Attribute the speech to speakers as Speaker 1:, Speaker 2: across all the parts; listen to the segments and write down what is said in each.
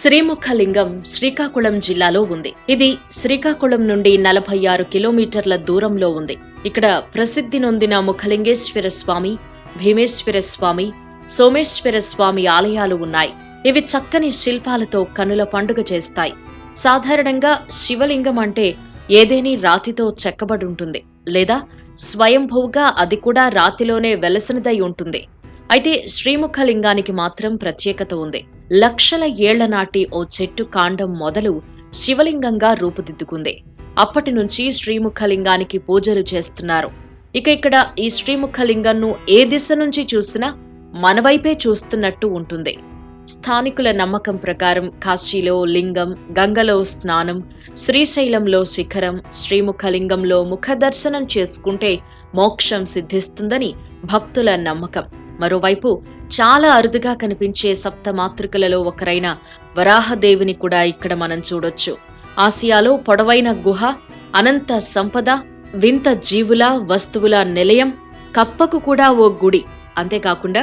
Speaker 1: శ్రీముఖలింగం శ్రీకాకుళం జిల్లాలో ఉంది. ఇది శ్రీకాకుళం నుండి 46 కిలోమీటర్ల దూరంలో ఉంది. ఇక్కడ ప్రసిద్ధి నొందిన ముఖలింగేశ్వర స్వామి, భీమేశ్వర స్వామి, సోమేశ్వర స్వామి ఆలయాలు ఉన్నాయి. ఇవి చక్కని శిల్పాలతో కనుల పండుగ చేస్తాయి. సాధారణంగా శివలింగం అంటే ఏదేని రాతితో చెక్కబడుంటుంది, లేదా స్వయంభూగా అది కూడా రాతిలోనే వెలసినదై ఉంటుంది. అయితే శ్రీముఖలింగానికి మాత్రం ప్రత్యేకత ఉంది. లక్షల ఏళ్ల నాటి ఓ చెట్టు కాండం మొదలు శివలింగంగా రూపుదిద్దుకుంది. అప్పటి నుంచి శ్రీముఖలింగానికి పూజలు చేస్తున్నారు. ఇక్కడ ఈ శ్రీముఖలింగంను ఏ దిశ నుంచి చూసినా మనవైపే చూస్తున్నట్టు ఉంటుంది. స్థానికుల నమ్మకం ప్రకారం కాశీలో లింగం, గంగలో స్నానం, శ్రీశైలంలో శిఖరం, శ్రీముఖలింగంలో ముఖదర్శనం చేసుకుంటే మోక్షం సిద్ధిస్తుందని భక్తుల నమ్మకం. మరోవైపు చాలా అరుదుగా కనిపించే సప్తమాతృకలలో ఒకరైన వరాహదేవిని కూడా ఇక్కడ మనం చూడొచ్చు. ఆసియాలో పొడవైన గుహ, అనంత సంపద, వింత జీవుల, వస్తువుల నిలయం, కప్పకు కూడా ఓ గుడి. అంతేకాకుండా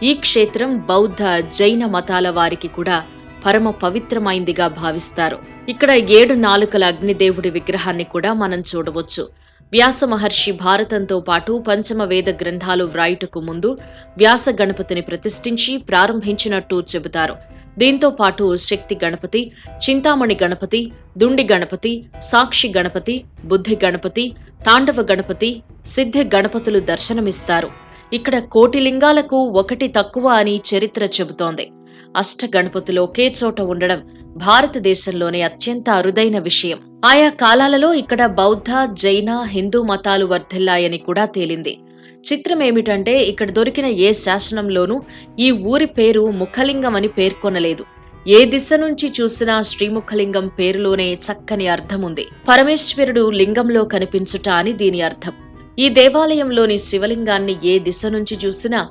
Speaker 1: ఈ క్షేత్రం బౌద్ధ, జైన మతాల వారికి కూడా పరమ పవిత్రమైందిగా భావిస్తారు. ఇక్కడ 7 నాలుకల అగ్నిదేవుడి విగ్రహాన్ని కూడా మనం చూడవచ్చు. వ్యాస మహర్షి భారతంతో పాటు పంచమ వేద గ్రంథాలు వ్రాయుటకు ముందు వ్యాస గణపతిని ప్రతిష్ఠించి ప్రారంభించినట్టు చెబుతారు. దీంతో పాటు శక్తి గణపతి, చింతామణి గణపతి, దుండి గణపతి, సాక్షి గణపతి, బుద్ధి గణపతి, తాండవ గణపతి, సిద్ధి గణపతులు దర్శనమిస్తారు. ఇక్కడ కోటి లింగాలకు ఒకటి తక్కువ అని చరిత్ర చెబుతోంది. అష్ట గణపతులు ఒకే చోట ఉండడం భారతదేశంలోనే అత్యంత అరుదైన విషయం. ఆయా కాలాలలో ఇక్కడ బౌద్ధ, జైన, హిందూ మతాలు వర్ధిల్లాయని కూడా తేలింది. చిత్రమేమిటంటే ఇక్కడ దొరికిన ఏ శాసనంలోనూ ఈ ఊరి పేరు ముఖలింగం అని పేర్కొనలేదు. ఏ దిశ నుంచి చూసినా శ్రీముఖలింగం పేరులోనే చక్కని అర్థముంది. పరమేశ్వరుడు లింగంలో కనిపించుట అని దీని అర్థం. ఈ దేవాలయంలోని శివలింగాన్ని ఏ దిశ నుంచి చూసినా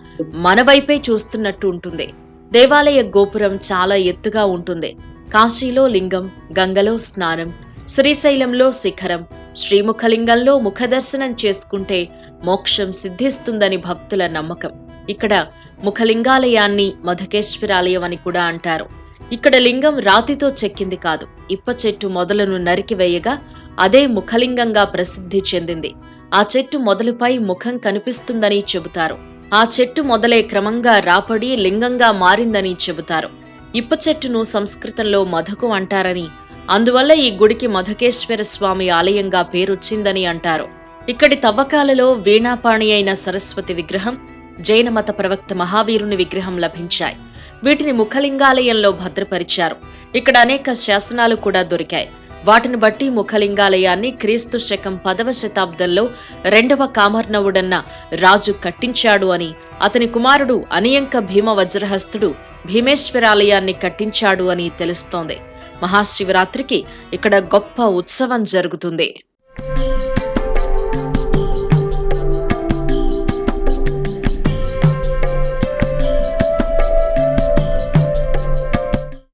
Speaker 1: మనవైపే చూస్తున్నట్టు ఉంటుంది. దేవాలయ గోపురం చాలా ఎత్తుగా ఉంటుంది. కాశీలో లింగం, గంగలో స్నానం, శ్రీశైలంలో శిఖరం, శ్రీముఖలింగంలో ముఖదర్శనం చేసుకుంటే మోక్షం సిద్ధిస్తుందని భక్తుల నమ్మకం. ఇక్కడ ముఖలింగాలయాన్ని మధుకేశ్వరాలయం అని కూడా అంటారు. ఇక్కడ లింగం రాతితో చెక్కింది కాదు, ఇప్ప చెట్టు మొదలను నరికివేయగా అదే ముఖలింగంగా ప్రసిద్ధి చెందింది. ఆ చెట్టు మొదలుపై ముఖం కనిపిస్తుందని చెబుతారు. ఆ చెట్టు మొదలే క్రమంగా రాపడి లింగంగా మారిందని చెబుతారు. ఇప్ప చెట్టును సంస్కృతంలో మధుకు అంటారని, అందువల్ల ఈ గుడికి మధుకేశ్వర స్వామి ఆలయంగా పేరొచ్చిందని అంటారు. ఇక్కడి తవ్వకాలలో వీణాపాణి అయిన సరస్వతి విగ్రహం, జైన మత ప్రవక్త మహావీరుని విగ్రహం లభించాయి. వీటిని ముఖలింగాలయంలో భద్రపరిచారు. ఇక్కడ అనేక శాసనాలు కూడా దొరికాయి. వాటిని బట్టి ముఖలింగాలయాన్ని క్రీస్తు శకం 10వ శతాబ్దంలో 2వ కామర్ణవుడన్న రాజు కట్టించాడు అని, అతని కుమారుడు అనియంక భీమ వజ్రహస్తుడు భీమేశ్వరాలయాన్ని కట్టించాడు అని తెలుస్తోంది. మహాశివరాత్రికి ఇక్కడ గొప్ప ఉత్సవం జరుగుతుంది.